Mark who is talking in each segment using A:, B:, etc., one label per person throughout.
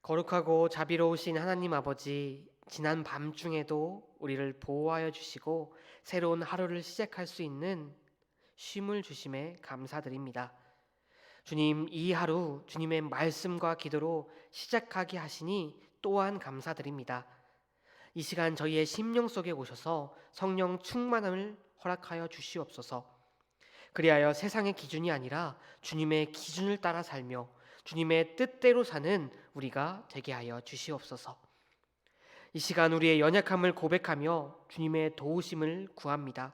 A: 거룩하고 자비로우신 하나님 아버지, 지난 밤중에도 우리를 보호하여 주시고 새로운 하루를 시작할 수 있는 쉼을 주심에 감사드립니다. 주님, 이 하루 주님의 말씀과 기도로 시작하게 하시니 또한 감사드립니다. 이 시간 저희의 심령 속에 오셔서 성령 충만함을 허락하여 주시옵소서. 그리하여 세상의 기준이 아니라 주님의 기준을 따라 살며 주님의 뜻대로 사는 우리가 되게 하여 주시옵소서. 이 시간 우리의 연약함을 고백하며 주님의 도우심을 구합니다.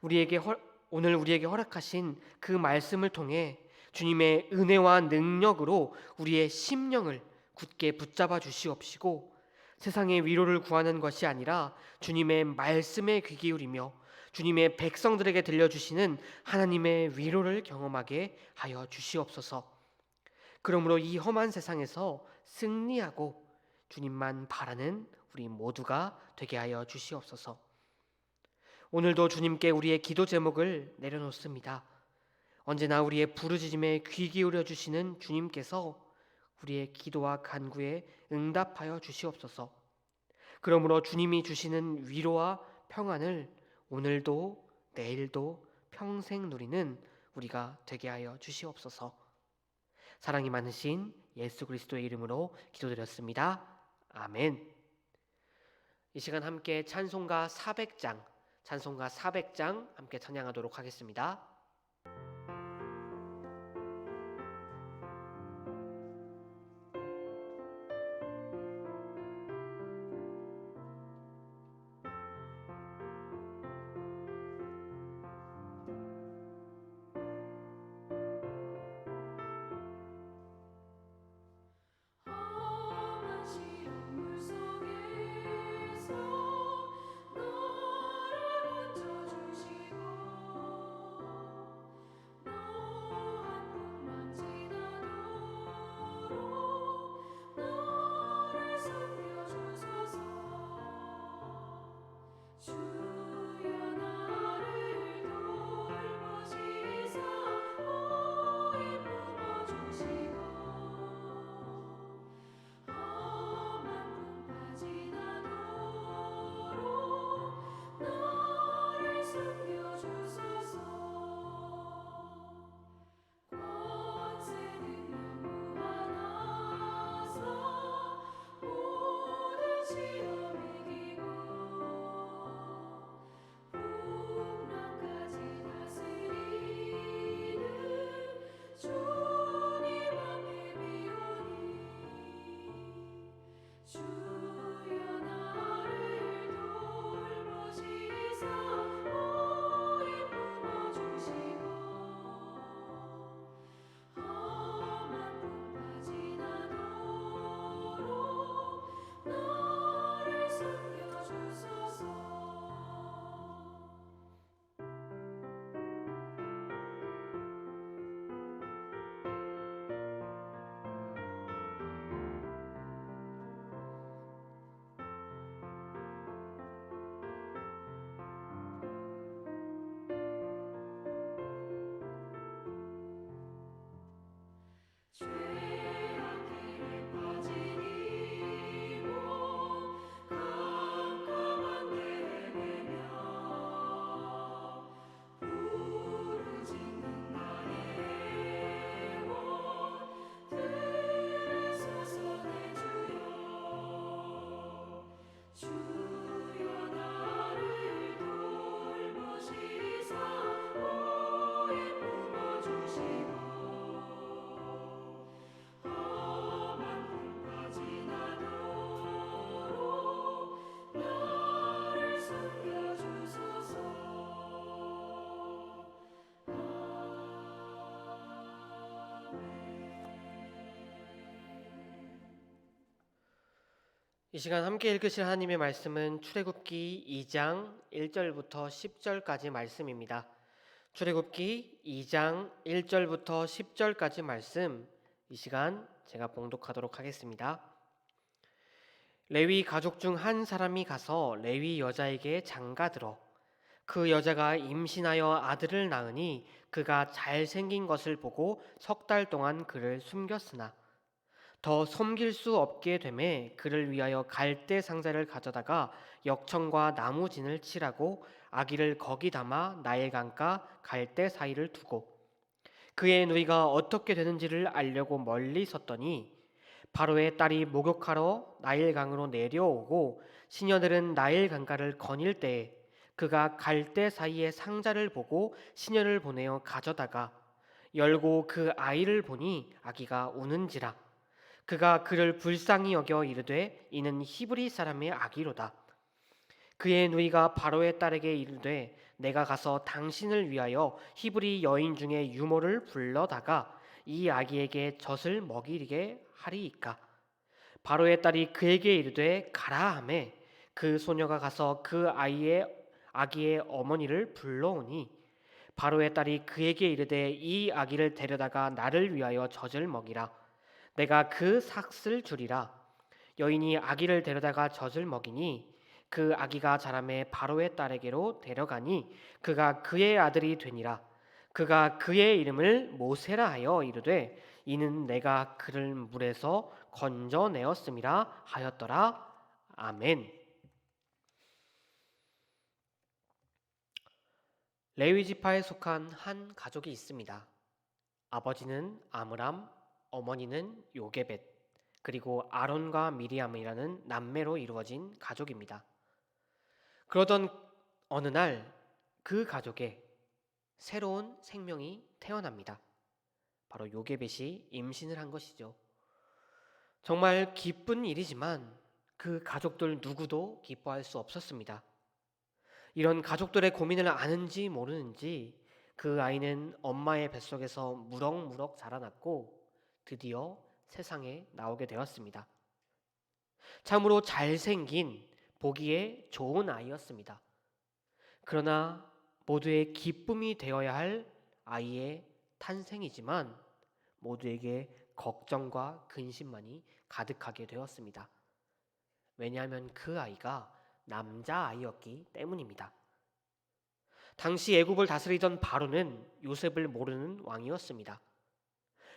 A: 우리에게 오늘 우리에게 허락하신 그 말씀을 통해 주님의 은혜와 능력으로 우리의 심령을 굳게 붙잡아 주시옵시고, 세상의 위로를 구하는 것이 아니라 주님의 말씀에 귀 기울이며 주님의 백성들에게 들려주시는 하나님의 위로를 경험하게 하여 주시옵소서. 그러므로 이 험한 세상에서 승리하고 주님만 바라는 우리 모두가 되게 하여 주시옵소서. 오늘도 주님께 우리의 기도 제목을 내려놓습니다. 언제나 우리의 부르짖음에 귀 기울여 주시는 주님께서 우리의 기도와 간구에 응답하여 주시옵소서. 그러므로 주님이 주시는 위로와 평안을 오늘도 내일도 평생 누리는 우리가 되게 하여 주시옵소서. 사랑이 많으신 예수 그리스도의 이름으로 기도드렸습니다. 아멘. 이 시간 함께 찬송가 400장 함께 찬양하도록 하겠습니다.
B: 험한 시험 물속에서 너를 건져주시고 너한 곳만 지나도록 너를 숨겨주소서. 주여 나를 돌보시사 호히 품어주시고 험한 풍파 지나도록 너를 숨겨주소서. 권세 능력 무한하사 모든 시험 이기고 풍랑까지 다스리는 주님 앞에 비오니 주여 나를 돌보시사 호히 품어주시고 험한 풍파 지나도록 너를 숨겨주소서. 죄악길에 빠진 이몸 깜깜한 데 헤매며 부르짖는 나의 애원 들으소서. 내 주여 나를 돌보시사 호히 품어주시고 험한 풍파 지나도록 너를 숨겨주소서.
A: 이 시간 함께 읽으실 하나님의 말씀은 출애굽기 2장 1절부터 10절까지 말씀입니다. 출애굽기 2장 1절부터 10절까지 말씀, 이 시간 제가 봉독하도록 하겠습니다. 레위 가족 중 한 사람이 가서 레위 여자에게 장가들어 그 여자가 임신하여 아들을 낳으니 그가 잘생긴 것을 보고 석 달 동안 그를 숨겼으나 더 섬길 수 없게 되매 그를 위하여 갈대 상자를 가져다가 역청과 나무진을 칠하고 아기를 거기 담아 나일강가 갈대 사이를 두고 그의 누이가 어떻게 되는지를 알려고 멀리 섰더니 바로의 딸이 목욕하러 나일강으로 내려오고 시녀들은 나일강가를 거닐 때에 그가 갈대 사이의 상자를 보고 시녀를 보내어 가져다가 열고 그 아이를 보니 아기가 우는지라 그가 그를 불쌍히 여겨 이르되 이는 히브리 사람의 아기로다. 그의 누이가 바로의 딸에게 이르되 내가 가서 당신을 위하여 히브리 여인 중에 유모를 불러다가 이 아기에게 젖을 먹이게 하리이까. 바로의 딸이 그에게 이르되 가라 하매 그 소녀가 가서 그 아기의 어머니를 불러오니 바로의 딸이 그에게 이르되 이 아기를 데려다가 나를 위하여 젖을 먹이라. 내가 그 삭을 주리라. 여인이 아기를 데려다가 젖을 먹이니 그 아기가 자라매 바로의 딸에게로 데려가니 그가 그의 아들이 되니라. 그가 그의 이름을 모세라 하여 이르되 이는 내가 그를 물에서 건져내었음이라 하였더라. 아멘. 레위 지파에 속한 한 가족이 있습니다. 아버지는 아므람, 어머니는 요게벳, 그리고 아론과 미리암이라는 남매로 이루어진 가족입니다. 그러던 어느 날 그 가족에 새로운 생명이 태어납니다. 바로 요게벳이 임신을 한 것이죠. 정말 기쁜 일이지만 그 가족들 누구도 기뻐할 수 없었습니다. 이런 가족들의 고민을 아는지 모르는지 그 아이는 엄마의 뱃속에서 무럭무럭 자라났고 드디어 세상에 나오게 되었습니다. 참으로 잘생긴 보기에 좋은 아이였습니다. 그러나 모두의 기쁨이 되어야 할 아이의 탄생이지만 모두에게 걱정과 근심만이 가득하게 되었습니다. 왜냐하면 그 아이가 남자아이였기 때문입니다. 당시 애굽을 다스리던 바로는 요셉을 모르는 왕이었습니다.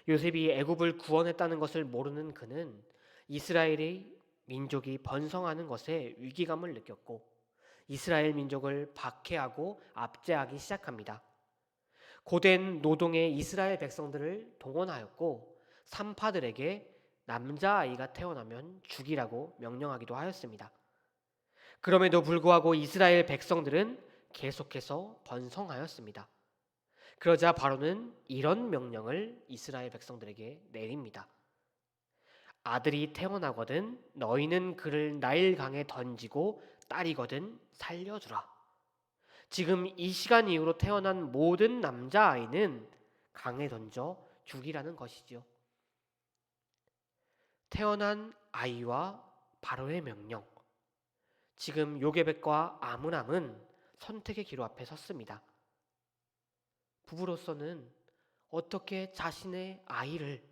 A: 요셉이 애굽을 구원했다는 것을 모르는 그는 이스라엘의 민족이 번성하는 것에 위기감을 느꼈고 이스라엘 민족을 박해하고 압제하기 시작합니다. 고된 노동에 이스라엘 백성들을 동원하였고 산파들에게 남자아이가 태어나면 죽이라고 명령하기도 하였습니다. 그럼에도 불구하고 이스라엘 백성들은 계속해서 번성하였습니다. 그러자 바로는 이런 명령을 이스라엘 백성들에게 내립니다. 아들이 태어나거든 너희는 그를 나일강에 던지고 딸이거든 살려주라. 지금 이 시간 이후로 태어난 모든 남자아이는 강에 던져 죽이라는 것이지요. 태어난 아이와 바로의 명령. 지금 요게벳과 아므람은 선택의 기로 앞에 섰습니다. 부부로서는 어떻게 자신의 아이를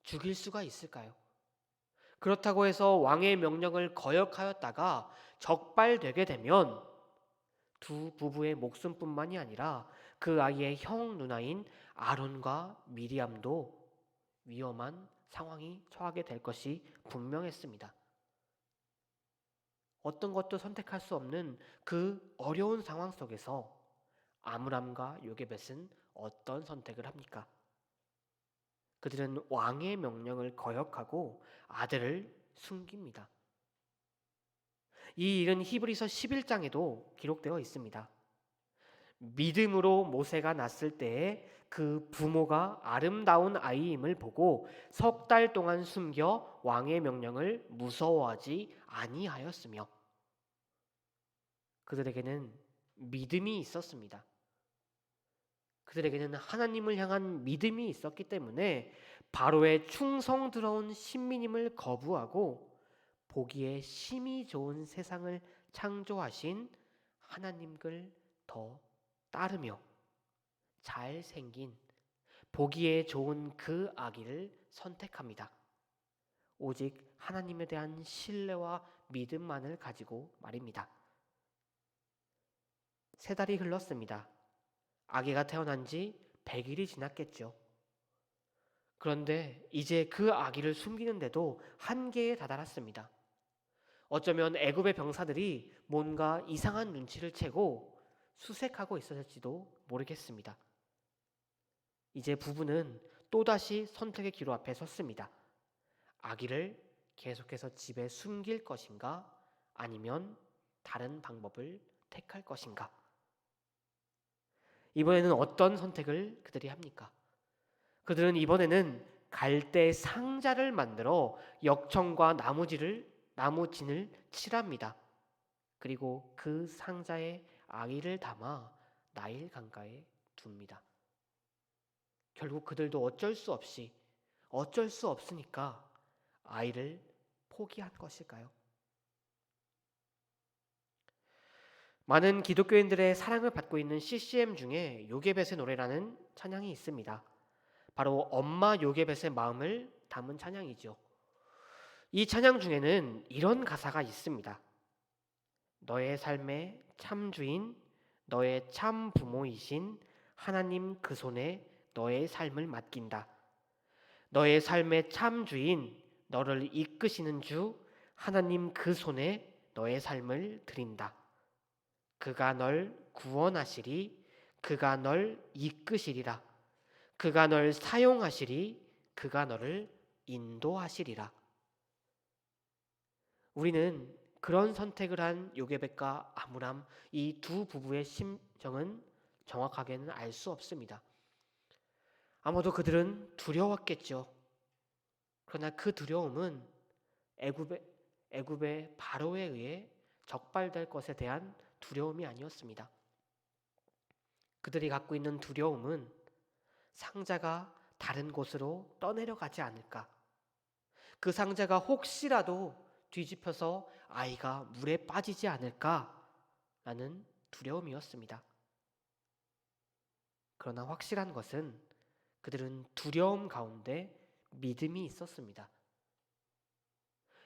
A: 죽일 수가 있을까요? 그렇다고 해서 왕의 명령을 거역하였다가 적발되게 되면 두 부부의 목숨뿐만이 아니라 그 아이의 형 누나인 아론과 미리암도 위험한 상황이 처하게 될 것이 분명했습니다. 어떤 것도 선택할 수 없는 그 어려운 상황 속에서 아므람과 요게벳은 어떤 선택을 합니까? 그들은 왕의 명령을 거역하고 아들을 숨깁니다. 이 일은 히브리서 11장에도 기록되어 있습니다. 믿음으로 모세가 낳았을 때에 그 부모가 아름다운 아이임을 보고 석 달 동안 숨겨 왕의 명령을 무서워하지 아니하였으며 그들에게는 믿음이 있었습니다. 그들에게는 하나님을 향한 믿음이 있었기 때문에 바로의 충성스러운 신민임을 거부하고 보기에 심히 좋은 세상을 창조하신 하나님을 더 따르며 잘생긴 보기에 좋은 그 아기를 선택합니다. 오직 하나님에 대한 신뢰와 믿음만을 가지고 말입니다. 3달이 흘렀습니다. 아기가 태어난 지 100일이 지났겠죠. 그런데 이제 그 아기를 숨기는데도 한계에 다다랐습니다. 어쩌면 애굽의 병사들이 뭔가 이상한 눈치를 채고 수색하고 있었을지도 모르겠습니다. 이제 부부는 또다시 선택의 기로 앞에 섰습니다. 아기를 계속해서 집에 숨길 것인가 아니면 다른 방법을 택할 것인가. 이번에는 어떤 선택을 그들이 합니까? 그들은 이번에는 갈대 상자를 만들어 역청과 나무진을 칠합니다. 그리고 그 상자에 아이를 담아 나일 강가에 둡니다. 결국 그들도 어쩔 수 없으니까 아이를 포기한 것일까요? 많은 기독교인들의 사랑을 받고 있는 CCM 중에 요게벳의 노래라는 찬양이 있습니다. 바로 엄마 요게벳의 마음을 담은 찬양이죠. 이 찬양 중에는 이런 가사가 있습니다. 너의 삶의 참 주인, 너의 참 부모이신 하나님 그 손에 너의 삶을 맡긴다. 너의 삶의 참 주인, 너를 이끄시는 주 하나님 그 손에 너의 삶을 드린다. 그가 널 구원하시리, 그가 널 이끄시리라. 그가 널 사용하시리, 그가 너를 인도하시리라. 우리는 그런 선택을 한 요게벳과 아므람 이 두 부부의 심정은 정확하게는 알 수 없습니다. 아마도 그들은 두려웠겠죠. 그러나 그 두려움은 애굽의 바로에 의해 적발될 것에 대한 두려움이 아니었습니다. 그들이 갖고 있는 두려움은 상자가 다른 곳으로 떠내려가지 않을까. 그 상자가 혹시라도 뒤집혀서 아이가 물에 빠지지 않을까라는 두려움이었습니다. 그러나 확실한 것은 그들은 두려움 가운데 믿음이 있었습니다.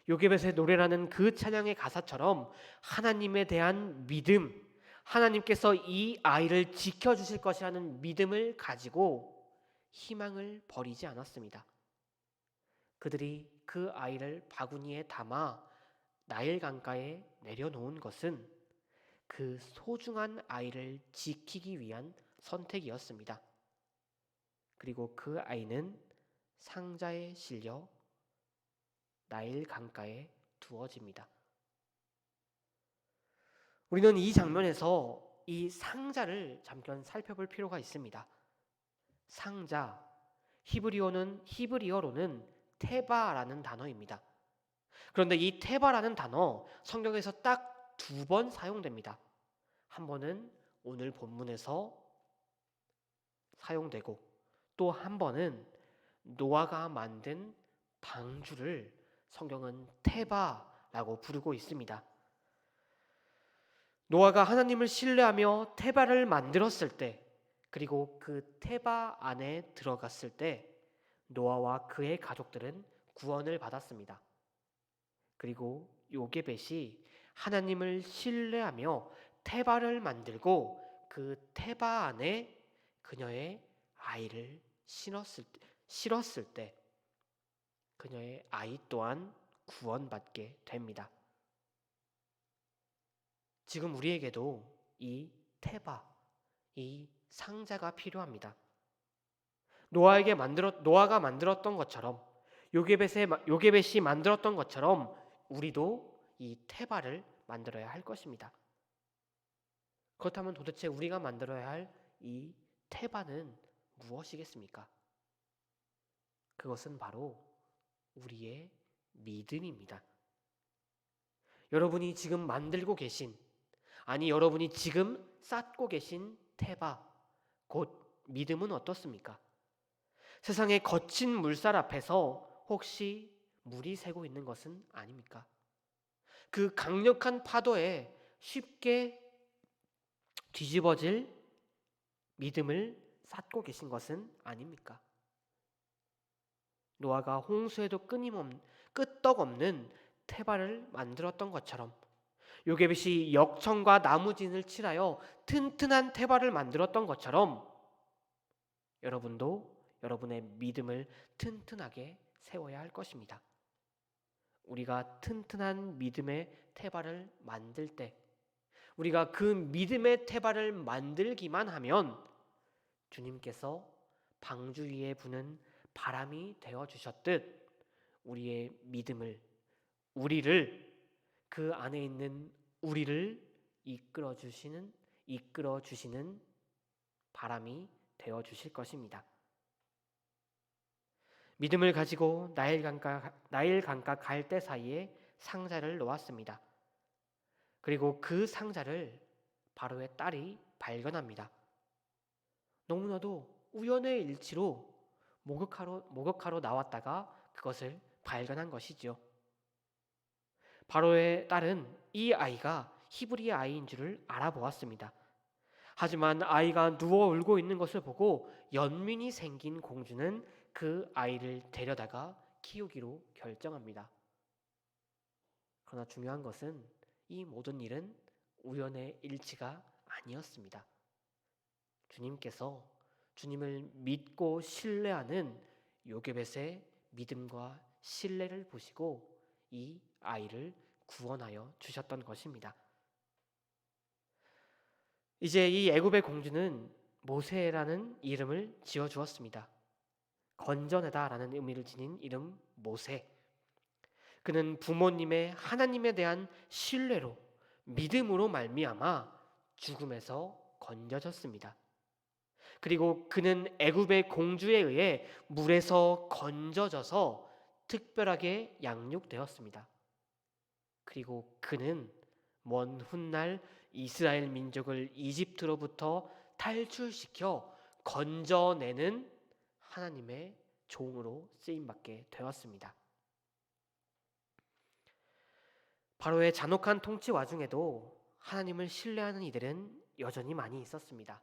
A: 요게벳의 노래라는 그 찬양의 가사처럼 하나님에 대한 믿음, 하나님께서 이 아이를 지켜주실 것이라는 믿음을 가지고 희망을 버리지 않았습니다. 그들이 그 아이를 바구니에 담아 나일 강가에 내려놓은 것은 그 소중한 아이를 지키기 위한 선택이었습니다. 그리고 그 아이는 상자에 실려 나일 강가에 두어집니다. 우리는 이 장면에서 이 상자를 잠깐 살펴볼 필요가 있습니다. 상자, 히브리어로는 테바라는 단어입니다. 그런데 이 테바라는 단어 성경에서 딱 두 번 사용됩니다. 한 번은 오늘 본문에서 사용되고 또 한 번은 노아가 만든 방주를 성경은 테바라고 부르고 있습니다. 노아가 하나님을 신뢰하며 테바를 만들었을 때 그리고 그 테바 안에 들어갔을 때 노아와 그의 가족들은 구원을 받았습니다. 그리고 요게벳이 하나님을 신뢰하며 테바를 만들고 그 테바 안에 그녀의 아이를 실었을 때 그녀의 아이 또한 구원받게 됩니다. 지금 우리에게도 이 테바, 이 상자가 필요합니다. 노아가 만들었던 것처럼 요게벳이 만들었던 것처럼 우리도 이 테바를 만들어야 할 것입니다. 그렇다면 도대체 우리가 만들어야 할 이 테바는 무엇이겠습니까? 그것은 바로 우리의 믿음입니다. 여러분이 지금 만들고 계신, 아니 여러분이 지금 쌓고 계신 테바, 곧 믿음은 어떻습니까? 세상의 거친 물살 앞에서 혹시 물이 새고 있는 것은 아닙니까? 그 강력한 파도에 쉽게 뒤집어질 믿음을 쌓고 계신 것은 아닙니까? 노아가 홍수에도 끄떡없는 테바를 만들었던 것처럼 요게벳이 역청과 나무진을 칠하여 튼튼한 테바를 만들었던 것처럼 여러분도 여러분의 믿음을 튼튼하게 세워야 할 것입니다. 우리가 튼튼한 믿음의 태발을 만들 때, 우리가 그 믿음의 태발을 만들기만 하면 주님께서 방주 위에 부는 바람이 되어 주셨듯 우리의 믿음을, 우리를, 그 안에 있는 우리를 이끌어 주시는 바람이 되어 주실 것입니다. 믿음을 가지고 나일 강가 갈대 사이에 상자를 놓았습니다. 그리고 그 상자를 바로의 딸이 발견합니다. 너무나도 우연의 일치로 목욕하러 나왔다가 그것을 발견한 것이지요. 바로의 딸은 이 아이가 히브리의 아이인 줄을 알아보았습니다. 하지만 아이가 누워 울고 있는 것을 보고 연민이 생긴 공주는 그 아이를 데려다가 키우기로 결정합니다. 그러나 중요한 것은 이 모든 일은 우연의 일치가 아니었습니다. 주님께서 주님을 믿고 신뢰하는 요게벳의 믿음과 신뢰를 보시고 이 아이를 구원하여 주셨던 것입니다. 이제 이 애굽의 공주는 모세라는 이름을 지어 주었습니다. 건져내다라는 의미를 지닌 이름 모세. 그는 부모님의 하나님에 대한 신뢰로, 믿음으로 말미암아 죽음에서 건져졌습니다. 그리고 그는 애굽의 공주에 의해 물에서 건져져서 특별하게 양육되었습니다. 그리고 그는 먼 훗날 이스라엘 민족을 이집트로부터 탈출시켜 건져내는 하나님의 종으로 쓰임받게 되었습니다. 바로의 잔혹한 통치 와중에도 하나님을 신뢰하는 이들은 여전히 많이 있었습니다.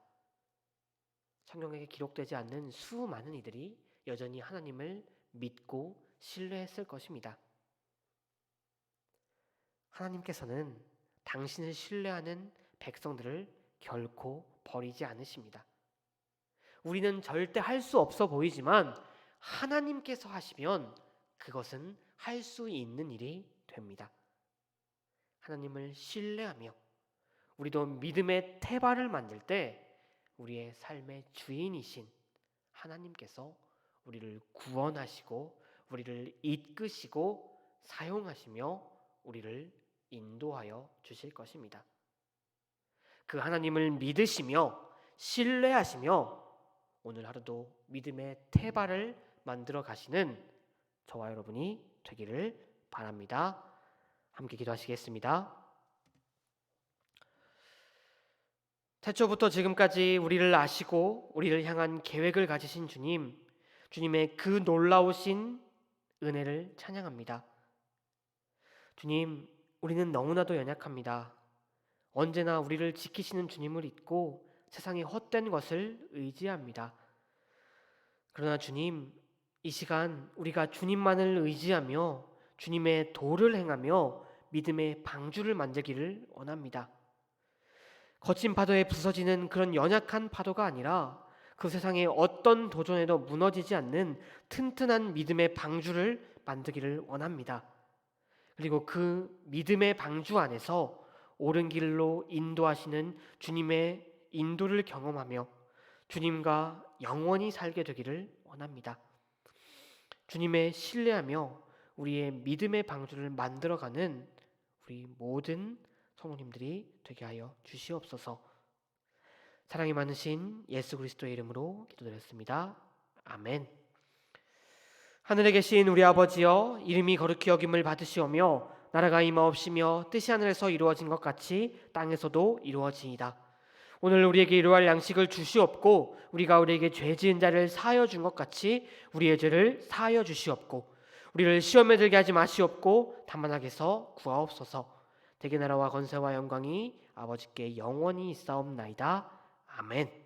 A: 성경에 기록되지 않는 수많은 이들이 여전히 하나님을 믿고 신뢰했을 것입니다. 하나님께서는 당신을 신뢰하는 백성들을 결코 버리지 않으십니다. 우리는 절대 할 수 없어 보이지만 하나님께서 하시면 그것은 할 수 있는 일이 됩니다. 하나님을 신뢰하며 우리도 믿음의 태발을 만들 때 우리의 삶의 주인이신 하나님께서 우리를 구원하시고 우리를 이끄시고 사용하시며 우리를 인도하여 주실 것입니다. 그 하나님을 믿으시며 신뢰하시며 오늘 하루도 믿음의 태발을 만들어 가시는 저와 여러분이 되기를 바랍니다. 함께 기도하시겠습니다. 태초부터 지금까지 우리를 아시고 우리를 향한 계획을 가지신 주님, 주님의 그 놀라우신 은혜를 찬양합니다. 주님, 우리는 너무나도 연약합니다. 언제나 우리를 지키시는 주님을 잊고 세상의 헛된 것을 의지합니다. 그러나 주님, 이 시간 우리가 주님만을 의지하며 주님의 도를 행하며 믿음의 방주를 만들기를 원합니다. 거친 파도에 부서지는 그런 연약한 파도가 아니라 그 세상의 어떤 도전에도 무너지지 않는 튼튼한 믿음의 방주를 만들기를 원합니다. 그리고 그 믿음의 방주 안에서 옳은 길로 인도하시는 주님의 인도를 경험하며 주님과 영원히 살게 되기를 원합니다. 주님의 신뢰하며 우리의 믿음의 방주를 만들어가는 우리 모든 성도님들이 되게 하여 주시옵소서. 사랑이 많으신 예수 그리스도의 이름으로 기도드렸습니다. 아멘. 하늘에 계신 우리 아버지여, 이름이 거룩히 여김을 받으시오며 나라가 임하옵시며 뜻이 하늘에서 이루어진 것 같이 땅에서도 이루어지이다. 오늘 우리에게 이루할 양식을 주시옵고 우리가 우리에게 죄 지은 자를 사하여 준 것 같이 우리의 죄를 사하여 주시옵고 우리를 시험에 들게 하지 마시옵고 다만 악에서 구하옵소서. 대개 나라와 권세와 영광이 아버지께 영원히 있사옵나이다. 아멘.